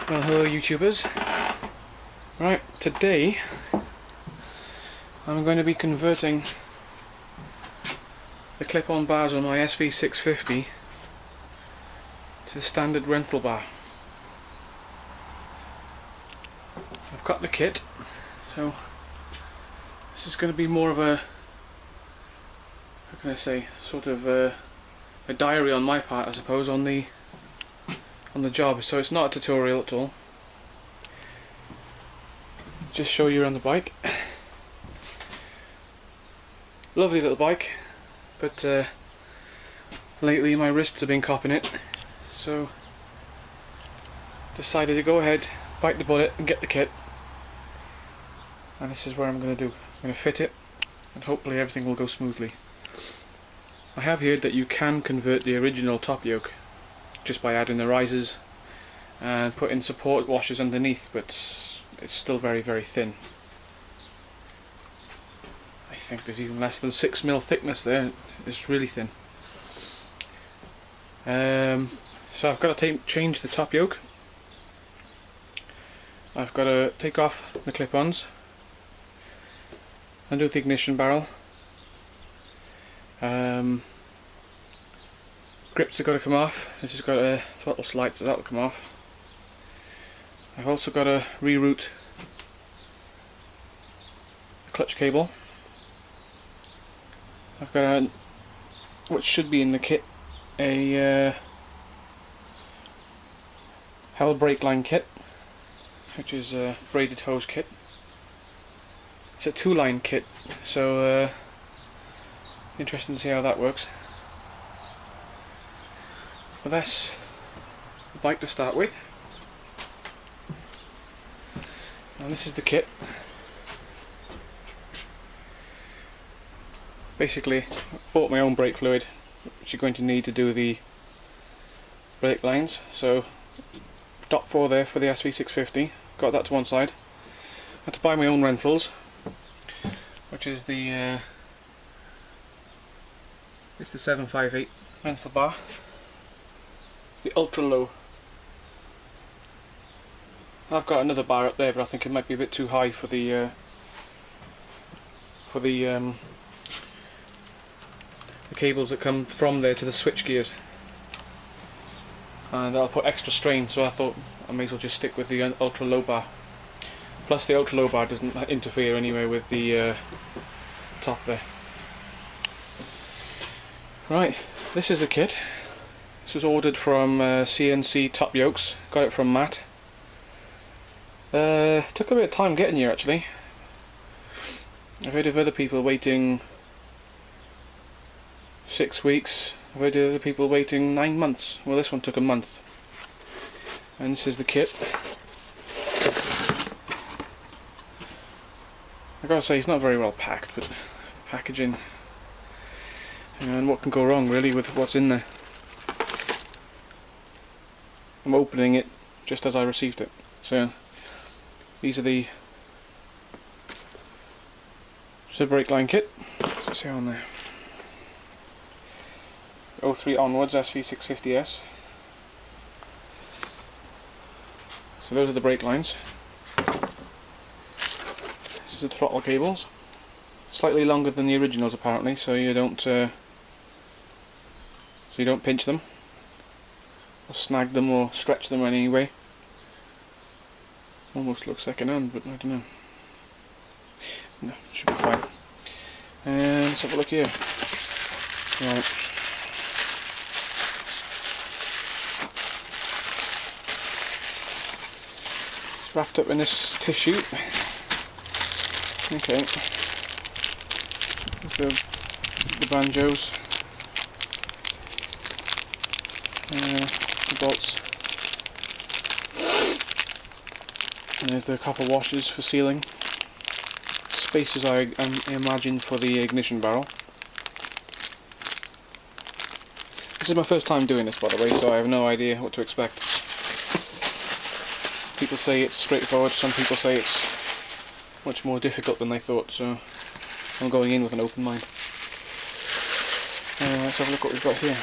Well, hello YouTubers. Right, today I'm going to be converting the clip-on bars on my SV650 to the standard rental bar. I've got the kit, so this is going to be more of a, how can I say, sort of a diary on my part, I suppose, on the job. So it's not a tutorial at all. Just show you around the bike. Lovely little bike, but lately my wrists have been copping it, so decided to go ahead, bite the bullet and get the kit. And this is what I'm going to do. I'm going to fit it and hopefully everything will go smoothly. I have heard that you can convert the original top yoke just by adding the risers and putting support washers underneath, but it's still very, very thin. I think there's even less than 6mm thickness there. It's really thin. So I've got to change the top yoke. I've got to take off the clip-ons, undo the ignition barrel. Grips have got to come off. This has got a throttle slide, so that'll come off. I've also got to reroute the clutch cable. I've got a, what should be in the kit, a brake line kit, which is a braided hose kit. It's a 2-line kit, so interesting to see how that works. But that's the bike to start with. And this is the kit. Basically, bought my own brake fluid, which you're going to need to do the brake lines. So, dot 4 there for the SV650. Got that to one side. Had to buy my own rentals, which is the it's the 758 rental bar. It's the ultra low. I've got another bar up there, but I think it might be a bit too high for the cables that come from there to the switch gears, and I'll put extra strain, so I thought I may as well just stick with the ultra low bar. Plus the ultra low bar doesn't interfere anyway with the top there. Right, this is the kit. This was ordered from CNC Topyokes. Got it from Matt. Took a bit of time getting here actually. I've heard of other people waiting 6 weeks. I've heard of other people waiting 9 months. Well, this one took a month. And this is the kit. I gotta say, it's not very well packed, but packaging. And what can go wrong really with what's in there? I'm opening it just as I received it. So these are the brake line kit. Let's see on there. 03 onwards SV650S. So those are the brake lines. This is the throttle cables. Slightly longer than the originals apparently, so you don't pinch them or snag them or stretch them in any way. Almost looks second hand, but I don't know. No, should be fine. And let's have a look here. Right. It's wrapped up in this tissue. Okay. There's the banjos. The bolts. And there's the copper washers for sealing. Spaces I imagine for the ignition barrel. This is my first time doing this, by the way, so I have no idea what to expect. People say it's straightforward, some people say it's much more difficult than they thought, so I'm going in with an open mind. Let's have a look what we've got here.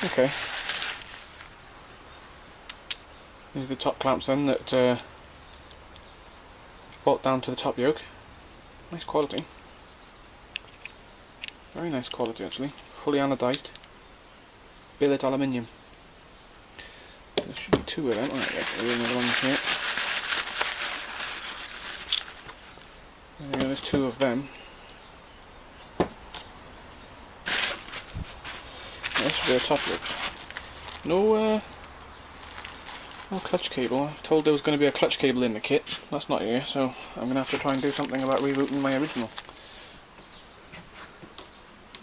Okay. These are the top clamps then that bolt down to the top yoke. Nice quality. Very nice quality actually. Fully anodized. Billet aluminium. There should be two of them. Alright, there's another one here. There we go, there's two of them. This should be a top yoke. No clutch cable. I was told there was going to be a clutch cable in the kit. That's not here, so I'm going to have to try and do something about rerouting my original.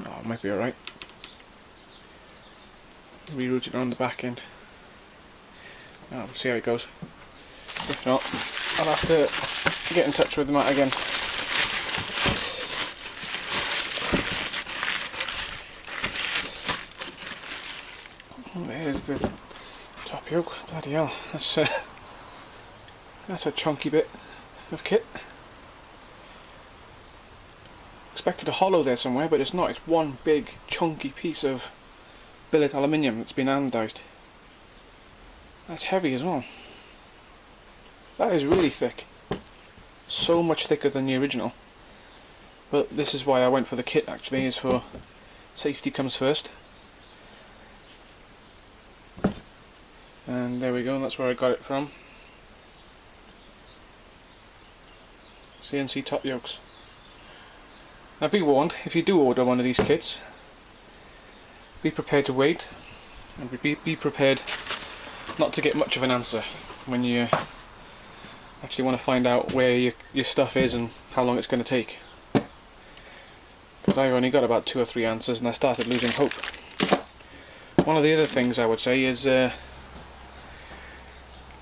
Oh, it might be alright. Reroute it around the back end. Oh, we'll see how it goes. If not, I'll have to get in touch with Matt again. There's the top yoke. Bloody hell, that's a chunky bit of kit. Expected a hollow there somewhere, but it's not. It's one big chunky piece of billet aluminium that's been anodized. That's heavy as well. That is really thick. So much thicker than the original. But this is why I went for the kit actually, is for safety comes first. And there we go, that's where I got it from. CNC top yokes. Now be warned, if you do order one of these kits, be prepared to wait, and be prepared not to get much of an answer when you actually want to find out where your stuff is and how long it's going to take. Because I've only got about 2 or 3 answers and I started losing hope. One of the other things I would say is,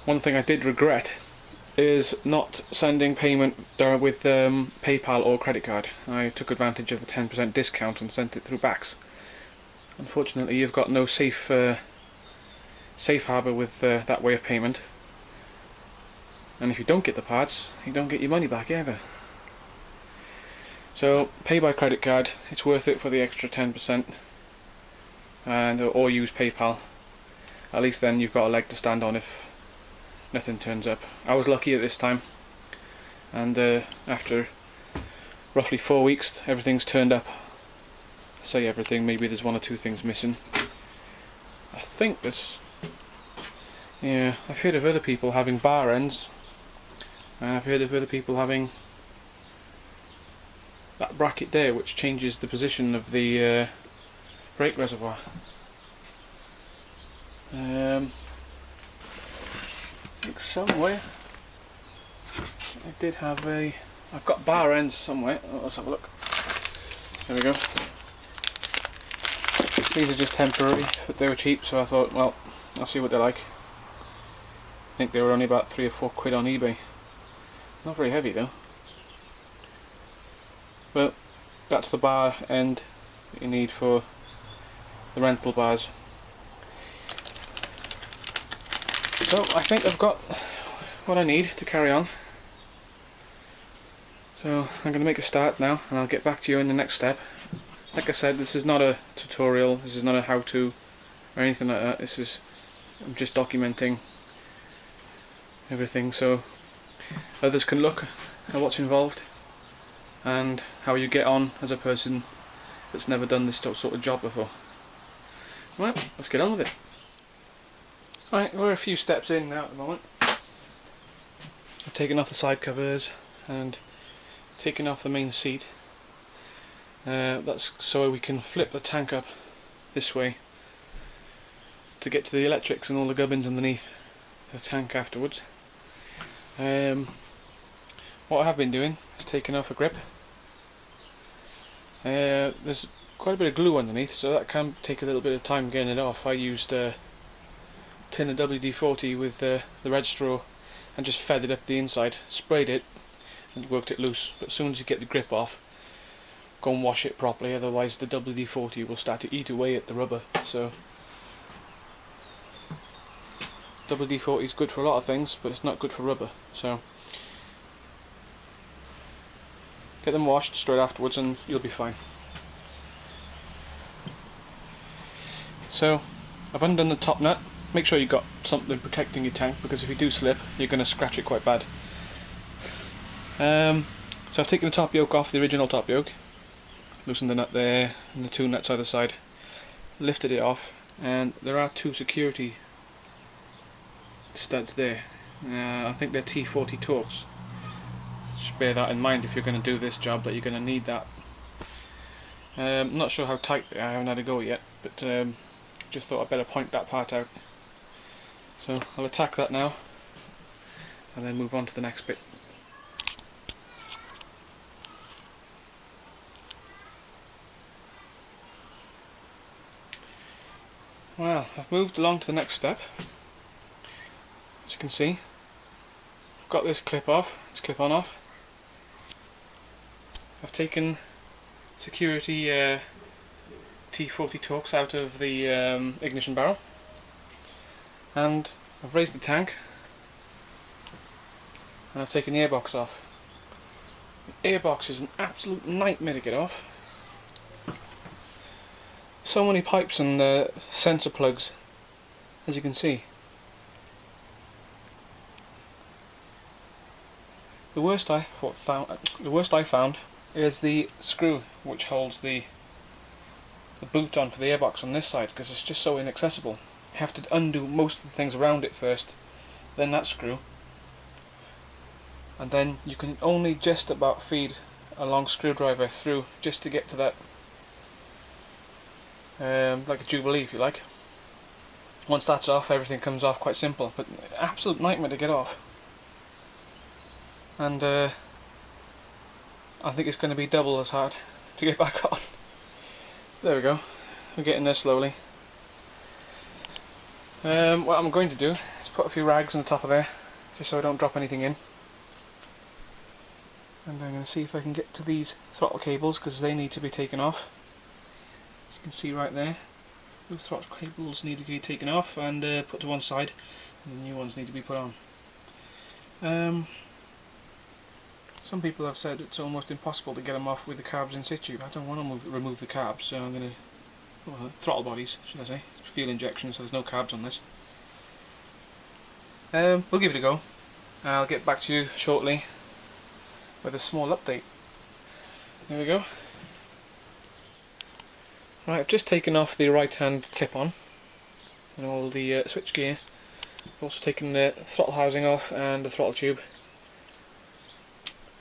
one thing I did regret is not sending payment with PayPal or credit card. I took advantage of the 10% discount and sent it through Bax. Unfortunately, you've got no safe harbour with that way of payment, and if you don't get the parts, you don't get your money back either. So pay by credit card. It's worth it for the extra 10%, or use PayPal. At least then you've got a leg to stand on if nothing turns up. I was lucky at this time, and after roughly 4 weeks everything's turned up. I say everything, maybe there's 1 or 2 things missing. I think this, yeah, I've heard of other people having bar ends, and I've heard of other people having that bracket there which changes the position of the brake reservoir. I think somewhere I did have I've got bar ends somewhere. Oh, let's have a look. There we go. These are just temporary, but they were cheap, so I thought, well, I'll see what they're like. I think they were only about 3 or 4 quid on eBay. Not very heavy though. But that's the bar end that you need for the rental bars. So I think I've got what I need to carry on. So I'm going to make a start now, and I'll get back to you in the next step. Like I said, this is not a tutorial, this is not a how-to or anything like that. This is, I'm just documenting everything so others can look at what's involved and how you get on as a person that's never done this sort of job before. Right, let's get on with it. Right, we're a few steps in now at the moment. I've taken off the side covers and taken off the main seat. That's so we can flip the tank up this way to get to the electrics and all the gubbins underneath the tank afterwards. What I have been doing is taking off a grip. There's quite a bit of glue underneath, so that can take a little bit of time getting it off. I used a tin of WD-40 with the red straw and just fed it up the inside, sprayed it and worked it loose. But as soon as you get the grip off, go and wash it properly, otherwise the WD-40 will start to eat away at the rubber. So WD-40 is good for a lot of things, but it's not good for rubber. So get them washed straight afterwards and you'll be fine. So I've undone the top nut, make sure you've got something protecting your tank, because if you do slip you're going to scratch it quite bad. So I've taken the top yoke off, the original top yoke, loosened the nut there and the two nuts either side, lifted it off, and there are two security studs there. I think they're T40 Torx. Just bear that in mind if you're going to do this job, that you're going to need that. I'm not sure how tight they are, I haven't had a go yet, but just thought I'd better point that part out. So I'll attack that now and then move on to the next bit. Well, I've moved along to the next step. As you can see, I've got this clip off, it's clip on off. I've taken security T40 Torx out of the ignition barrel, and I've raised the tank, and I've taken the airbox off. The airbox is an absolute nightmare to get off. So many pipes and sensor plugs, as you can see. The worst I found is the screw which holds the boot on for the airbox on this side, because it's just so inaccessible. You have to undo most of the things around it first, then that screw, and then you can only just about feed a long screwdriver through just to get to that, like a jubilee if you like. Once that's off, everything comes off quite simple, but absolute nightmare to get off. And I think it's going to be double as hard to get back on. There we go, we're getting there slowly. What I'm going to do is put a few rags on the top of there, just so I don't drop anything in. And I'm going to see if I can get to these throttle cables, because they need to be taken off. As you can see right there, those throttle cables need to be taken off and put to one side, and the new ones need to be put on. Some people have said it's almost impossible to get them off with the carbs in situ. I don't want to remove the carbs, so I'm going to, throttle bodies should I say, fuel injection, so there's no carbs on this. We'll give it a go. I'll get back to you shortly with a small update. There we go. Right, I've just taken off the right hand clip on and all the switch gear. I've also taken the throttle housing off and the throttle tube.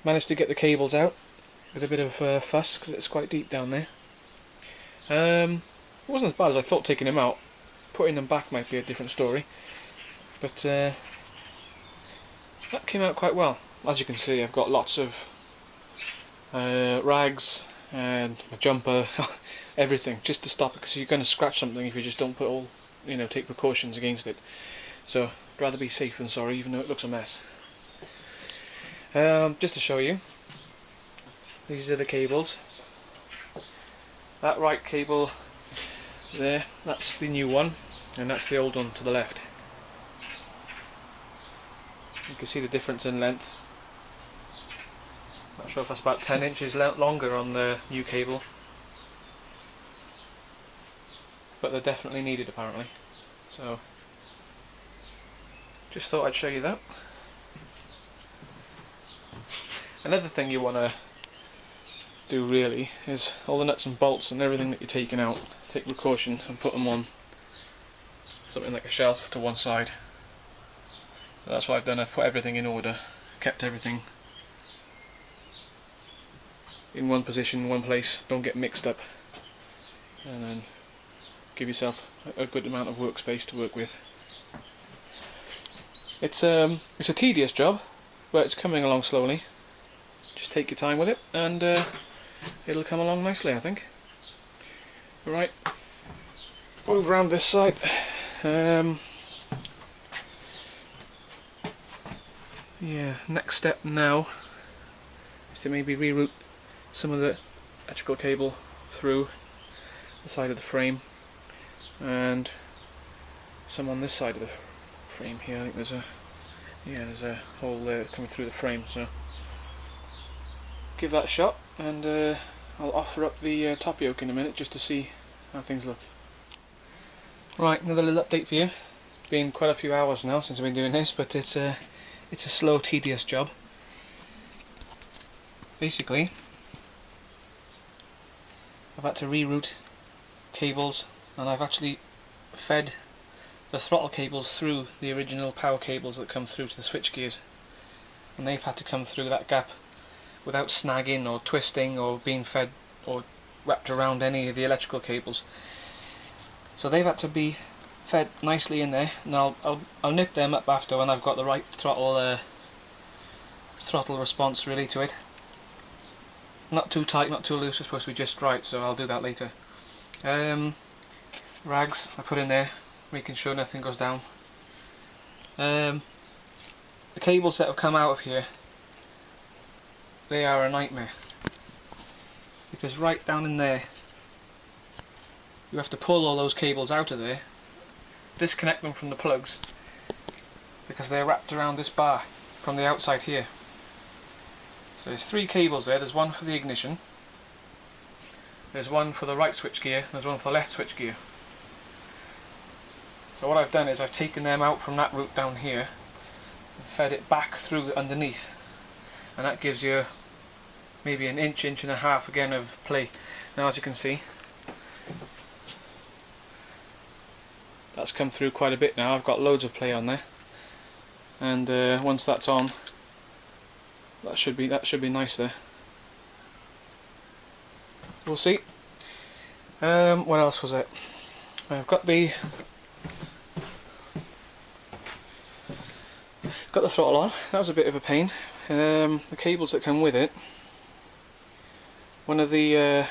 Managed to get the cables out with a bit of fuss, because it's quite deep down there. It wasn't as bad as I thought taking them out. Putting them back might be a different story, but that came out quite well. As you can see, I've got lots of rags and a jumper, everything, just to stop it, because you're going to scratch something if you just don't put all, take precautions against it. So I'd rather be safe than sorry, even though it looks a mess. Just to show you, these are the cables. That right cable there, that's the new one, and that's the old one to the left. You can see the difference in length. Not sure if that's about 10 inches longer on the new cable, but they're definitely needed apparently. So just thought I'd show you that. Another thing you want to do really is all the nuts and bolts and everything that you're taking out, take precaution and put them on something like a shelf to one side. So that's what I've done. I've put everything in order, kept everything in one position, one place, don't get mixed up, and then give yourself a good amount of workspace to work with. It's a tedious job, but it's coming along slowly. Just take your time with it, and it'll come along nicely, I think. Right, over around this side. Yeah, next step now is to maybe reroute some of the electrical cable through the side of the frame, and some on this side of the frame here. I think there's a hole there coming through the frame, so give that a shot, and I'll offer up the top yoke in a minute just to see how things look. Right, another little update for you. been quite a few hours now since I've been doing this, but it's a slow, tedious job. Basically, I've had to reroute cables, and I've actually fed the throttle cables through the original power cables that come through to the switch gears, and they've had to come through that gap without snagging or twisting or being fed or wrapped around any of the electrical cables. So they've had to be fed nicely in there, and I'll nip them up after when I've got the right throttle response really to it. Not too tight, not too loose, it's supposed to be just right, so I'll do that later. Rags I put in there, making sure nothing goes down. The cables that have come out of here, they are a nightmare, because right down in there you have to pull all those cables out of there, disconnect them from the plugs, because they're wrapped around this bar from the outside here. So there's 3 cables there. There's one for the ignition, there's one for the right switch gear, and there's one for the left switch gear. So what I've done is I've taken them out from that route down here and fed it back through underneath, and that gives you maybe an inch and a half again of play. Now as you can see, that's come through quite a bit now. I've got loads of play on there, and once that's on, that should be nice there. We'll see. What else was it? I've got the throttle on. That was a bit of a pain. The cables that come with it, one of the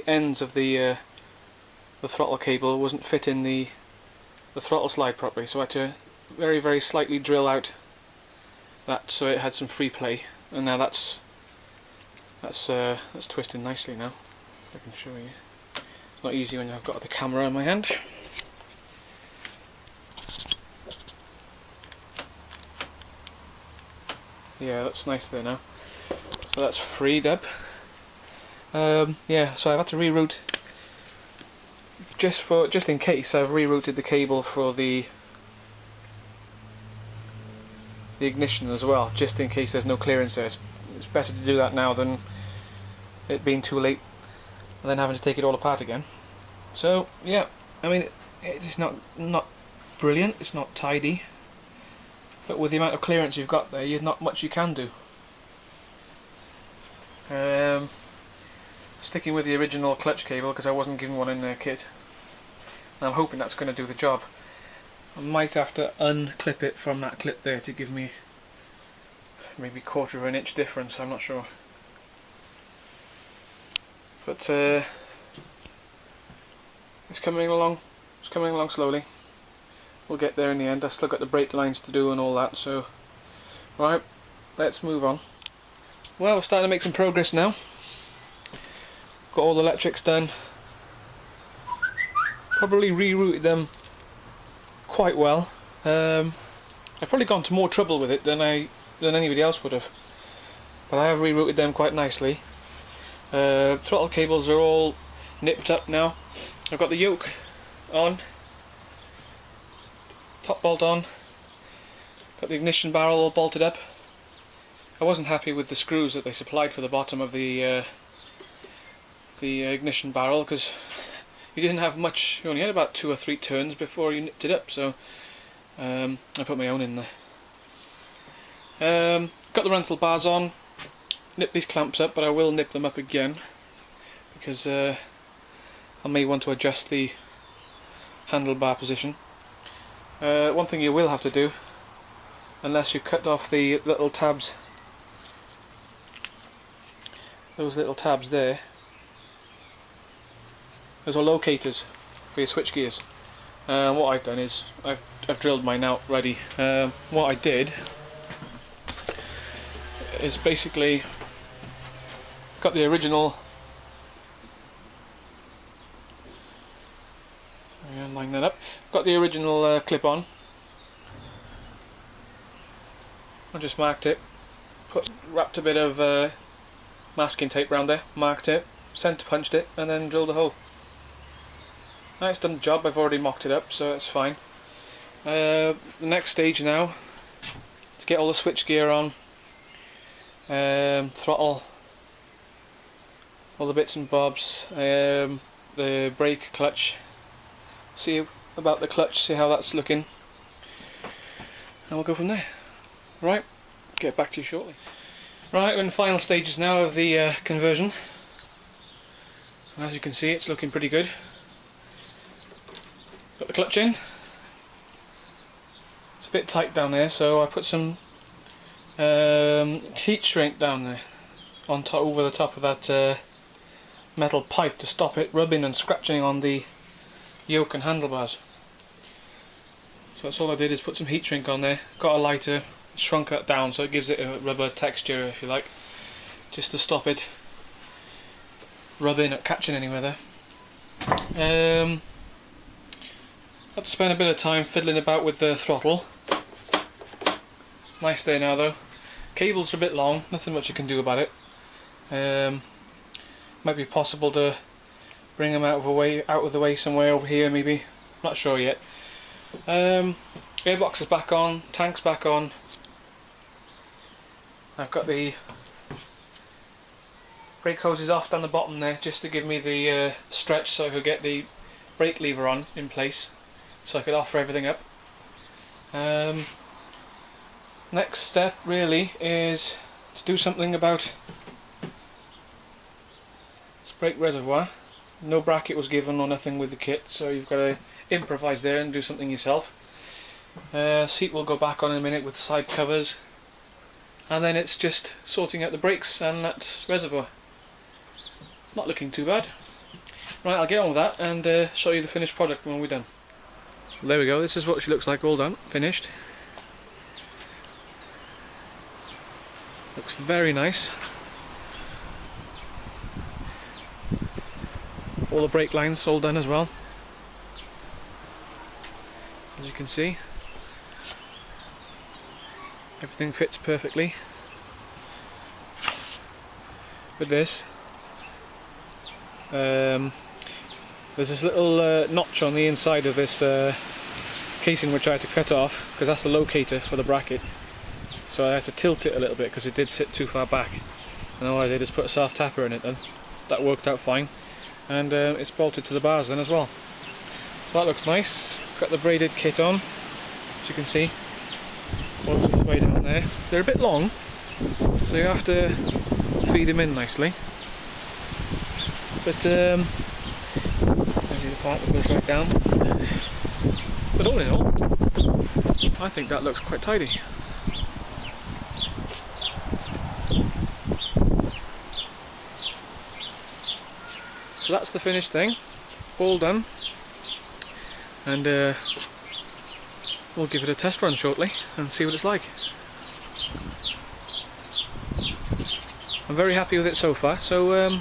ends of the throttle cable wasn't fitting the throttle slide properly, so I had to very, very slightly drill out that so it had some free play, and now that's twisted nicely now. I can show you. It's not easy when I've got the camera in my hand. Yeah, that's nice there now. So that's freed up. Yeah, so I've had to reroute, just in case. I've rerouted the cable for the ignition as well, just in case there's no clearance there. It's better to do that now than it being too late and then having to take it all apart again. So yeah, I mean, it's not brilliant, it's not tidy, but with the amount of clearance you've got there, there's not much you can do. Sticking with the original clutch cable because I wasn't given one in their kit, and I'm hoping that's going to do the job. I might have to unclip it from that clip there to give me maybe 1/4 of an inch difference, I'm not sure. But it's coming along slowly. We'll get there in the end. I've still got the brake lines to do and all that, so right, let's move on. Well, we're starting to make some progress now. Got all the electrics done. Probably rerouted them quite well. I've probably gone to more trouble with it than anybody else would have, but I have rerouted them quite nicely. Throttle cables are all nipped up now. I've got the yoke on, top bolt on, got the ignition barrel all bolted up. I wasn't happy with the screws that they supplied for the bottom of the ignition barrel, because you didn't have much. You only had about 2 or 3 turns before you nipped it up, so I put my own in there. Got the Handlebars on, nipped these clamps up, but I will nip them up again because I may want to adjust the handlebar position. One thing you will have to do, unless you cut off the little tabs, those little tabs there, those are locators for your switch gears. What I've done is I've drilled mine out ready. What I did is basically got the original, line that up, got the original clip on. I just marked it, wrapped a bit of masking tape around there, marked it, centre punched it, and then drilled a hole. Now it's done the job. I've already mocked it up, so that's fine. The next stage now, to get all the switch gear on, throttle, all the bits and bobs, the brake, clutch, see about the clutch, see how that's looking, and we'll go from there. Right, get back to you shortly. Right, we're in the final stages now of the conversion. And as you can see, it's looking pretty good. Got the clutch in. It's a bit tight down there, so I put some heat shrink down there on top, over the top of that metal pipe to stop it rubbing and scratching on the yoke and handlebars. So that's all I did, is put some heat shrink on there, got a lighter, shrunk that down so it gives it a rubber texture, if you like, just to stop it rubbing or catching anywhere there. Had to spend a bit of time fiddling about with the throttle. Nice there now though. Cables are a bit long, nothing much you can do about it. Might be possible to bring them out of the way somewhere over here maybe, not sure yet. Gearbox is back on, tank's back on. I've got the brake hoses off down the bottom there just to give me the stretch so I could get the brake lever on in place so I could offer everything up. Next step really is to do something about this brake reservoir. No bracket was given or nothing with the kit, so you've got to improvise there and do something yourself. Seat will go back on in a minute with side covers, and then it's just sorting out the brakes and that reservoir. Not looking too bad. Right, I'll get on with that and show you the finished product when we're done. There we go, this is what she looks like all done, finished. Looks very nice. All the brake lines all done as well, as you can see. Everything fits perfectly. With this, there's this little notch on the inside of this casing which I had to cut off because that's the locator for the bracket. So I had to tilt it a little bit because it did sit too far back, and all I did is put a self tapper in it then. That worked out fine, and it's bolted to the bars then as well. So that looks nice. Got the braided kit on, as you can see. Bolts its way down there. They're a bit long, so you have to feed them in nicely. But there's the part that goes right down. But all in all, I think that looks quite tidy. So that's the finished thing, all done, and we'll give it a test run shortly and see what it's like. I'm very happy with it so far, so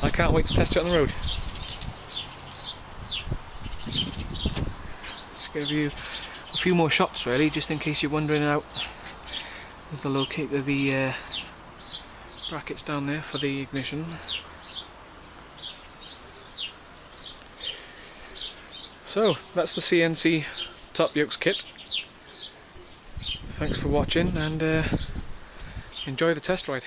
I can't wait to test it on the road. Just give you a few more shots really, just in case you're wondering out. There's the locator, the brackets down there for the ignition. So that's the CNC Topyokes kit. Thanks for watching, and enjoy the test ride.